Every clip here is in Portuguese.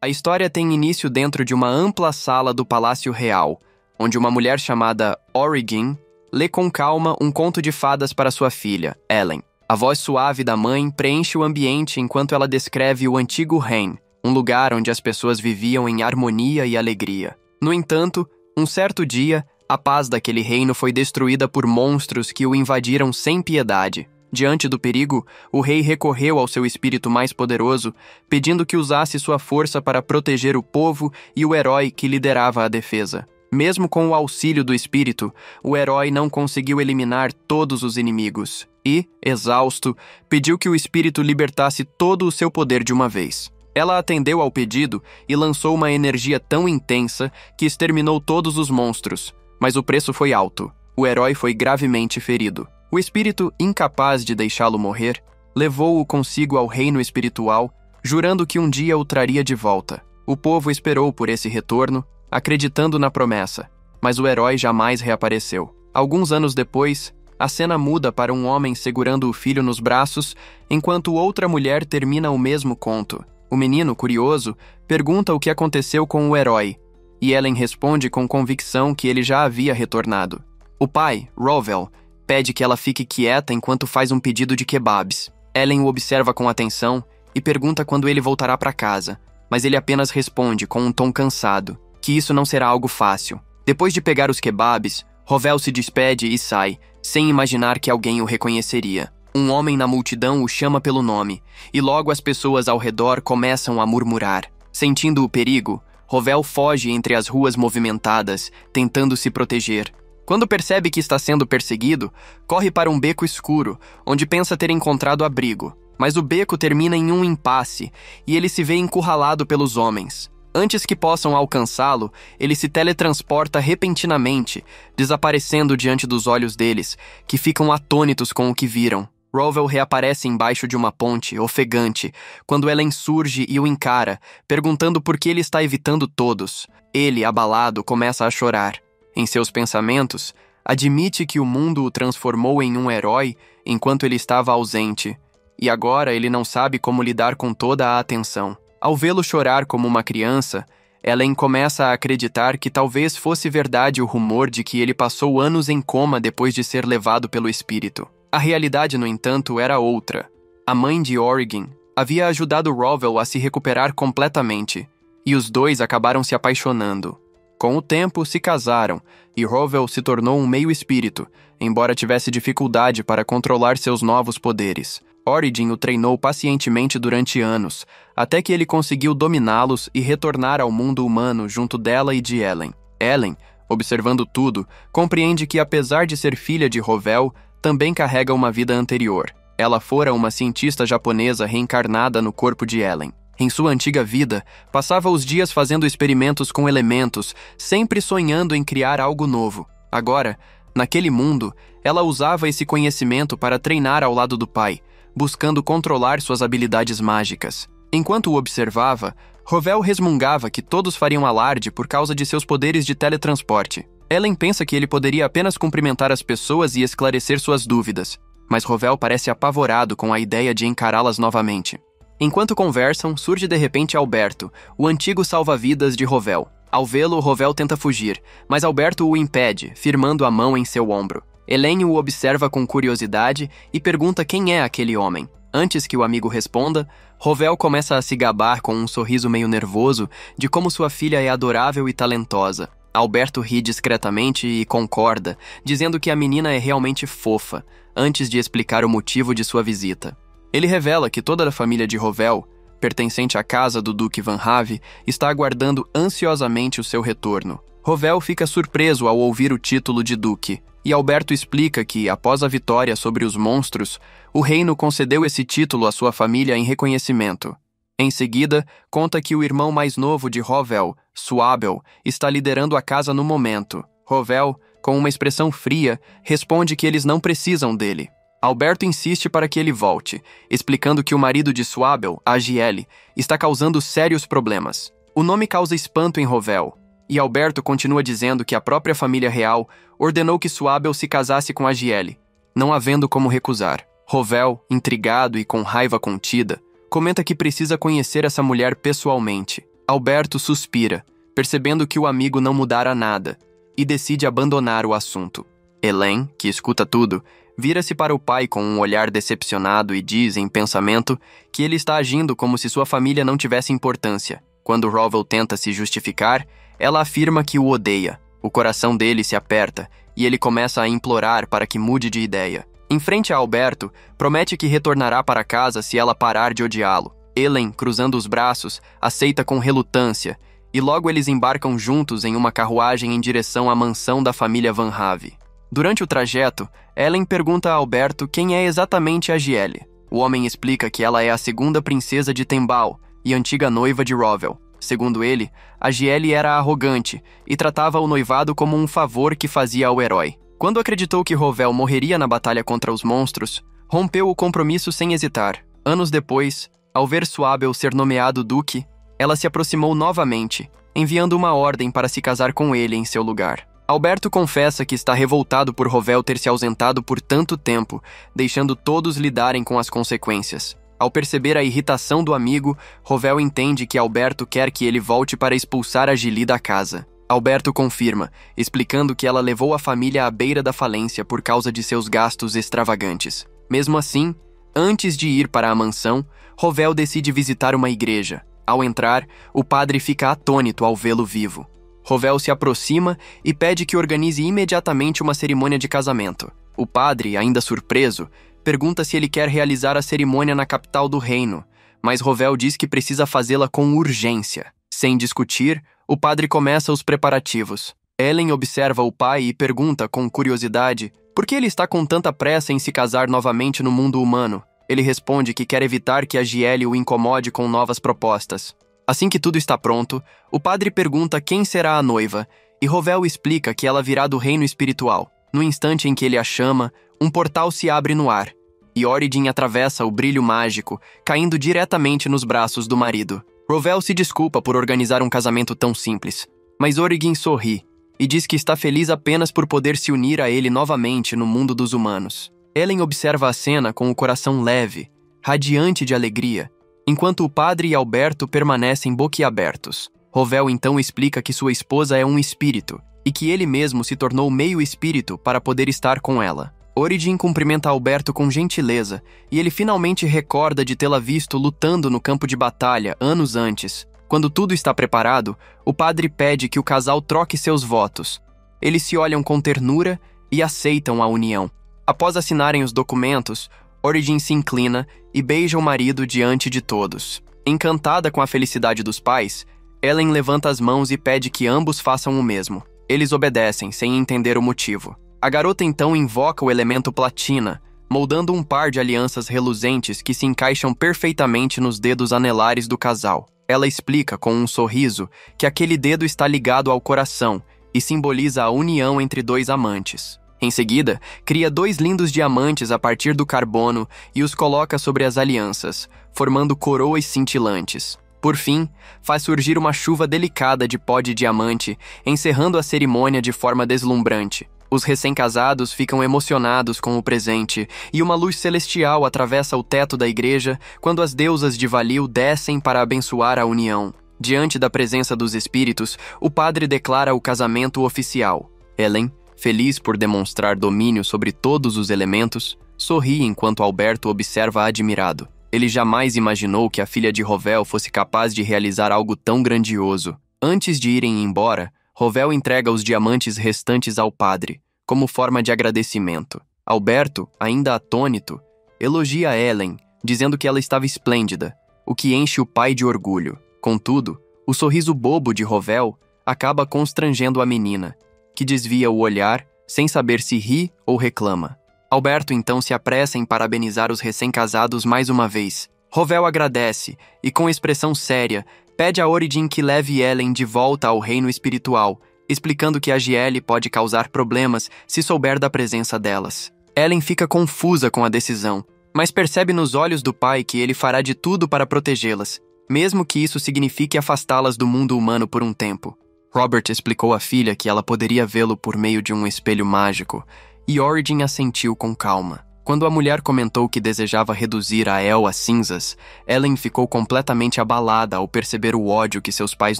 A história tem início dentro de uma ampla sala do Palácio Real, onde uma mulher chamada Origin lê com calma um conto de fadas para sua filha, Ellen. A voz suave da mãe preenche o ambiente enquanto ela descreve o antigo reino, um lugar onde as pessoas viviam em harmonia e alegria. No entanto, um certo dia, a paz daquele reino foi destruída por monstros que o invadiram sem piedade. Diante do perigo, o rei recorreu ao seu espírito mais poderoso, pedindo que usasse sua força para proteger o povo e o herói que liderava a defesa. Mesmo com o auxílio do espírito, o herói não conseguiu eliminar todos os inimigos e, exausto, pediu que o espírito libertasse todo o seu poder de uma vez. Ela atendeu ao pedido e lançou uma energia tão intensa que exterminou todos os monstros, mas o preço foi alto. O herói foi gravemente ferido. O espírito, incapaz de deixá-lo morrer, levou-o consigo ao reino espiritual, jurando que um dia o traria de volta. O povo esperou por esse retorno, acreditando na promessa, mas o herói jamais reapareceu. Alguns anos depois, a cena muda para um homem segurando o filho nos braços, enquanto outra mulher termina o mesmo conto. O menino, curioso, pergunta o que aconteceu com o herói, e Ellen responde com convicção que ele já havia retornado. O pai, Rovel, pede que ela fique quieta enquanto faz um pedido de kebabs. Ellen o observa com atenção e pergunta quando ele voltará para casa, mas ele apenas responde com um tom cansado, que isso não será algo fácil. Depois de pegar os kebabs, Rovel se despede e sai, sem imaginar que alguém o reconheceria. Um homem na multidão o chama pelo nome, e logo as pessoas ao redor começam a murmurar. Sentindo o perigo, Rovel foge entre as ruas movimentadas, tentando se proteger. Quando percebe que está sendo perseguido, corre para um beco escuro, onde pensa ter encontrado abrigo. Mas o beco termina em um impasse, e ele se vê encurralado pelos homens. Antes que possam alcançá-lo, ele se teletransporta repentinamente, desaparecendo diante dos olhos deles, que ficam atônitos com o que viram. Rovel reaparece embaixo de uma ponte, ofegante, quando Ellen surge e o encara, perguntando por que ele está evitando todos. Ele, abalado, começa a chorar. Em seus pensamentos, admite que o mundo o transformou em um herói enquanto ele estava ausente, e agora ele não sabe como lidar com toda a atenção. Ao vê-lo chorar como uma criança, Ellen começa a acreditar que talvez fosse verdade o rumor de que ele passou anos em coma depois de ser levado pelo espírito. A realidade, no entanto, era outra. A mãe de Origin havia ajudado Rovel a se recuperar completamente, e os dois acabaram se apaixonando. Com o tempo, se casaram, e Rovel se tornou um meio-espírito, embora tivesse dificuldade para controlar seus novos poderes. Origin o treinou pacientemente durante anos, até que ele conseguiu dominá-los e retornar ao mundo humano junto dela e de Ellen. Ellen, observando tudo, compreende que apesar de ser filha de Rovel, também carrega uma vida anterior. Ela fora uma cientista japonesa reencarnada no corpo de Ellen. Em sua antiga vida, passava os dias fazendo experimentos com elementos, sempre sonhando em criar algo novo. Agora, naquele mundo, ela usava esse conhecimento para treinar ao lado do pai, buscando controlar suas habilidades mágicas. Enquanto o observava, Rovel resmungava que todos fariam alarde por causa de seus poderes de teletransporte. Ellen pensa que ele poderia apenas cumprimentar as pessoas e esclarecer suas dúvidas, mas Rovel parece apavorado com a ideia de encará-las novamente. Enquanto conversam, surge de repente Alberto, o antigo salva-vidas de Rovel. Ao vê-lo, Rovel tenta fugir, mas Alberto o impede, firmando a mão em seu ombro. Ellen o observa com curiosidade e pergunta quem é aquele homem. Antes que o amigo responda, Rovel começa a se gabar com um sorriso meio nervoso de como sua filha é adorável e talentosa. Alberto ri discretamente e concorda, dizendo que a menina é realmente fofa, antes de explicar o motivo de sua visita. Ele revela que toda a família de Rovel, pertencente à casa do Duque Van Have, está aguardando ansiosamente o seu retorno. Rovel fica surpreso ao ouvir o título de Duque, e Alberto explica que, após a vitória sobre os monstros, o reino concedeu esse título à sua família em reconhecimento. Em seguida, conta que o irmão mais novo de Rovel, Suabel, está liderando a casa no momento. Rovel, com uma expressão fria, responde que eles não precisam dele. Alberto insiste para que ele volte, explicando que o marido de Suabel, Agiele, está causando sérios problemas. O nome causa espanto em Rovel, e Alberto continua dizendo que a própria família real ordenou que Suabel se casasse com Agiele, não havendo como recusar. Rovel, intrigado e com raiva contida, comenta que precisa conhecer essa mulher pessoalmente. Alberto suspira, percebendo que o amigo não mudara nada, e decide abandonar o assunto. Elaine, que escuta tudo, vira-se para o pai com um olhar decepcionado e diz, em pensamento, que ele está agindo como se sua família não tivesse importância. Quando Rowell tenta se justificar, ela afirma que o odeia. O coração dele se aperta e ele começa a implorar para que mude de ideia. Em frente a Alberto, promete que retornará para casa se ela parar de odiá-lo. Elaine, cruzando os braços, aceita com relutância, e logo eles embarcam juntos em uma carruagem em direção à mansão da família Van Have. Durante o trajeto, Elaine pergunta a Alberto quem é exatamente a Gielle. O homem explica que ela é a segunda princesa de Tembal e antiga noiva de Rowell. Segundo ele, a Gielle era arrogante e tratava o noivado como um favor que fazia ao herói. Quando acreditou que Rowell morreria na batalha contra os monstros, rompeu o compromisso sem hesitar. Anos depois, ao ver Swabel ser nomeado duque, ela se aproximou novamente, enviando uma ordem para se casar com ele em seu lugar. Alberto confessa que está revoltado por Rowell ter se ausentado por tanto tempo, deixando todos lidarem com as consequências. Ao perceber a irritação do amigo, Rowell entende que Alberto quer que ele volte para expulsar a Gilly da casa. Alberto confirma, explicando que ela levou a família à beira da falência por causa de seus gastos extravagantes. Mesmo assim, antes de ir para a mansão, Rowell decide visitar uma igreja. Ao entrar, o padre fica atônito ao vê-lo vivo. Rowell se aproxima e pede que organize imediatamente uma cerimônia de casamento. O padre, ainda surpreso, pergunta se ele quer realizar a cerimônia na capital do reino, mas Rowell diz que precisa fazê-la com urgência. Sem discutir, o padre começa os preparativos. Ellen observa o pai e pergunta com curiosidade por que ele está com tanta pressa em se casar novamente no mundo humano. Ele responde que quer evitar que a Gielle o incomode com novas propostas. Assim que tudo está pronto, o padre pergunta quem será a noiva, e Rowell explica que ela virá do reino espiritual. No instante em que ele a chama, um portal se abre no ar, e Origin atravessa o brilho mágico, caindo diretamente nos braços do marido. Rowell se desculpa por organizar um casamento tão simples, mas Origin sorri, e diz que está feliz apenas por poder se unir a ele novamente no mundo dos humanos. Ellen observa a cena com o coração leve, radiante de alegria, enquanto o padre e Alberto permanecem boquiabertos. Rowell então explica que sua esposa é um espírito, e que ele mesmo se tornou meio espírito para poder estar com ela. Origin cumprimenta Alberto com gentileza, e ele finalmente recorda de tê-la visto lutando no campo de batalha anos antes. Quando tudo está preparado, o padre pede que o casal troque seus votos. Eles se olham com ternura e aceitam a união. Após assinarem os documentos, Origin se inclina e beija o marido diante de todos. Encantada com a felicidade dos pais, Ellen levanta as mãos e pede que ambos façam o mesmo. Eles obedecem, sem entender o motivo. A garota então invoca o elemento platina, moldando um par de alianças reluzentes que se encaixam perfeitamente nos dedos anelares do casal. Ela explica, com um sorriso, que aquele dedo está ligado ao coração e simboliza a união entre dois amantes. Em seguida, cria 2 lindos diamantes a partir do carbono e os coloca sobre as alianças, formando coroas cintilantes. Por fim, faz surgir uma chuva delicada de pó de diamante, encerrando a cerimônia de forma deslumbrante. Os recém-casados ficam emocionados com o presente, e uma luz celestial atravessa o teto da igreja quando as deusas de Valil descem para abençoar a união. Diante da presença dos espíritos, o padre declara o casamento oficial. Ellen, feliz por demonstrar domínio sobre todos os elementos, sorri enquanto Alberto observa admirado. Ele jamais imaginou que a filha de Rowell fosse capaz de realizar algo tão grandioso. Antes de irem embora, Rowell entrega os diamantes restantes ao padre, como forma de agradecimento. Alberto, ainda atônito, elogia Ellen, dizendo que ela estava esplêndida, o que enche o pai de orgulho. Contudo, o sorriso bobo de Rowell acaba constrangendo a menina, que desvia o olhar, sem saber se ri ou reclama. Alberto então se apressa em parabenizar os recém-casados mais uma vez. Rowell agradece e, com expressão séria, pede a Origin que leve Ellen de volta ao reino espiritual, explicando que a Gielle pode causar problemas se souber da presença delas. Ellen fica confusa com a decisão, mas percebe nos olhos do pai que ele fará de tudo para protegê-las, mesmo que isso signifique afastá-las do mundo humano por um tempo. Robert explicou à filha que ela poderia vê-lo por meio de um espelho mágico, e Origin assentiu com calma. Quando a mulher comentou que desejava reduzir a El a cinzas, Ellen ficou completamente abalada ao perceber o ódio que seus pais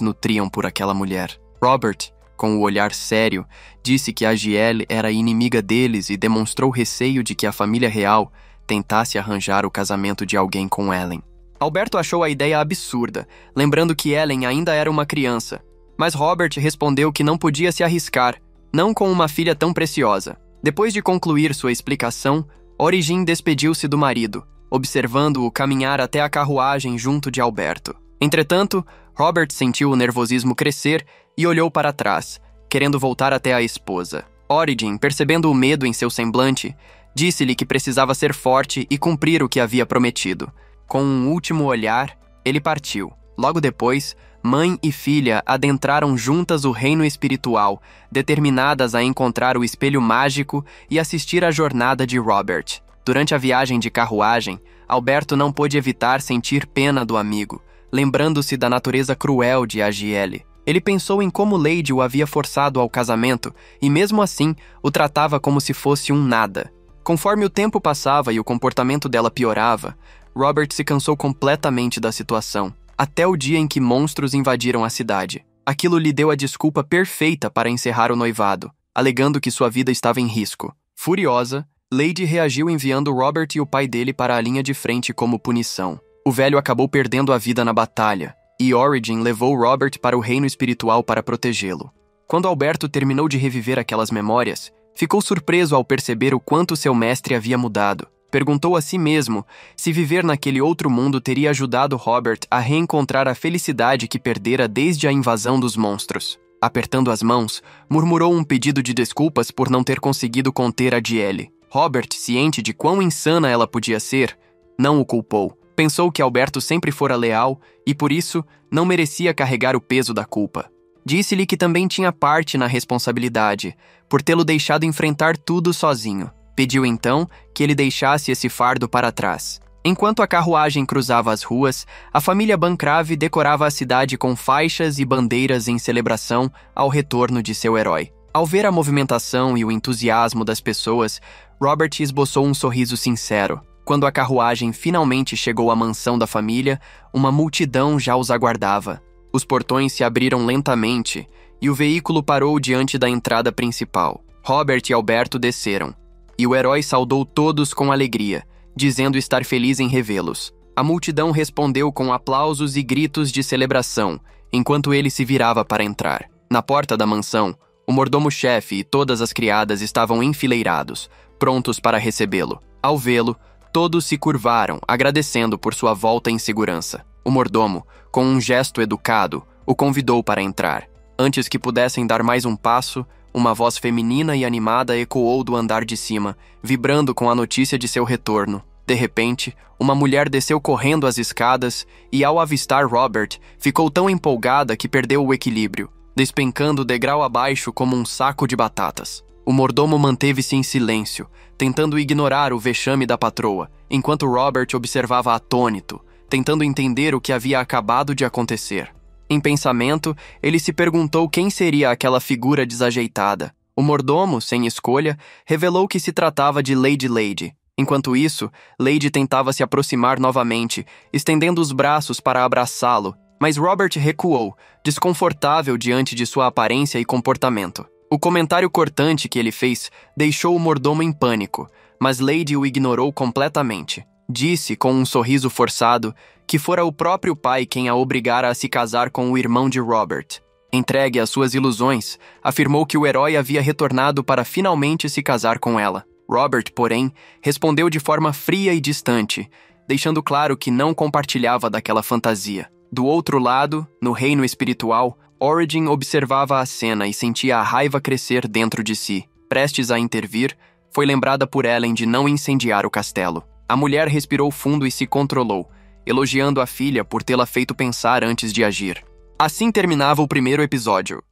nutriam por aquela mulher. Robert, com o olhar sério, disse que Agielle era inimiga deles e demonstrou receio de que a família real tentasse arranjar o casamento de alguém com Ellen. Alberto achou a ideia absurda, lembrando que Ellen ainda era uma criança, mas Robert respondeu que não podia se arriscar, não com uma filha tão preciosa. Depois de concluir sua explicação, Origin despediu-se do marido, observando-o caminhar até a carruagem junto de Alberto. Entretanto, Robert sentiu o nervosismo crescer e olhou para trás, querendo voltar até a esposa. Origin, percebendo o medo em seu semblante, disse-lhe que precisava ser forte e cumprir o que havia prometido. Com um último olhar, ele partiu. Logo depois, mãe e filha adentraram juntas o reino espiritual, determinadas a encontrar o espelho mágico e assistir à jornada de Robert. Durante a viagem de carruagem, Alberto não pôde evitar sentir pena do amigo, lembrando-se da natureza cruel de Agielle. Ele pensou em como Lady o havia forçado ao casamento e, mesmo assim, o tratava como se fosse um nada. Conforme o tempo passava e o comportamento dela piorava, Robert se cansou completamente da situação, até o dia em que monstros invadiram a cidade. Aquilo lhe deu a desculpa perfeita para encerrar o noivado, alegando que sua vida estava em risco. Furiosa, Lady reagiu enviando Robert e o pai dele para a linha de frente como punição. O velho acabou perdendo a vida na batalha, e Origin levou Robert para o reino espiritual para protegê-lo. Quando Alberto terminou de reviver aquelas memórias, ficou surpreso ao perceber o quanto seu mestre havia mudado. Perguntou a si mesmo se viver naquele outro mundo teria ajudado Robert a reencontrar a felicidade que perdera desde a invasão dos monstros. Apertando as mãos, murmurou um pedido de desculpas por não ter conseguido conter Agielle. Robert, ciente de quão insana ela podia ser, não o culpou. Pensou que Alberto sempre fora leal e, por isso, não merecia carregar o peso da culpa. Disse-lhe que também tinha parte na responsabilidade, por tê-lo deixado enfrentar tudo sozinho. Pediu então que ele deixasse esse fardo para trás. Enquanto a carruagem cruzava as ruas, a família Bancrave decorava a cidade com faixas e bandeiras em celebração ao retorno de seu herói. Ao ver a movimentação e o entusiasmo das pessoas, Robert esboçou um sorriso sincero. Quando a carruagem finalmente chegou à mansão da família, uma multidão já os aguardava. Os portões se abriram lentamente e o veículo parou diante da entrada principal. Robert e Alberto desceram, e o herói saudou todos com alegria, dizendo estar feliz em revê-los. A multidão respondeu com aplausos e gritos de celebração, enquanto ele se virava para entrar. Na porta da mansão, o mordomo-chefe e todas as criadas estavam enfileirados, prontos para recebê-lo. Ao vê-lo, todos se curvaram, agradecendo por sua volta em segurança. O mordomo, com um gesto educado, o convidou para entrar. Antes que pudessem dar mais um passo, uma voz feminina e animada ecoou do andar de cima, vibrando com a notícia de seu retorno. De repente, uma mulher desceu correndo as escadas e, ao avistar Robert, ficou tão empolgada que perdeu o equilíbrio, despencando degrau abaixo como um saco de batatas. O mordomo manteve-se em silêncio, tentando ignorar o vexame da patroa, enquanto Robert observava atônito, tentando entender o que havia acabado de acontecer. Em pensamento, ele se perguntou quem seria aquela figura desajeitada. O mordomo, sem escolha, revelou que se tratava de Lady. Enquanto isso, Lady tentava se aproximar novamente, estendendo os braços para abraçá-lo, mas Robert recuou, desconfortável diante de sua aparência e comportamento. O comentário cortante que ele fez deixou o mordomo em pânico, mas Lady o ignorou completamente. Disse, com um sorriso forçado, que fora o próprio pai quem a obrigara a se casar com o irmão de Robert. Entregue às suas ilusões, afirmou que o herói havia retornado para finalmente se casar com ela. Robert, porém, respondeu de forma fria e distante, deixando claro que não compartilhava daquela fantasia. Do outro lado, no reino espiritual, Origin observava a cena e sentia a raiva crescer dentro de si. Prestes a intervir, foi lembrada por Ellen de não incendiar o castelo. A mulher respirou fundo e se controlou, elogiando a filha por tê-la feito pensar antes de agir. Assim terminava o primeiro episódio.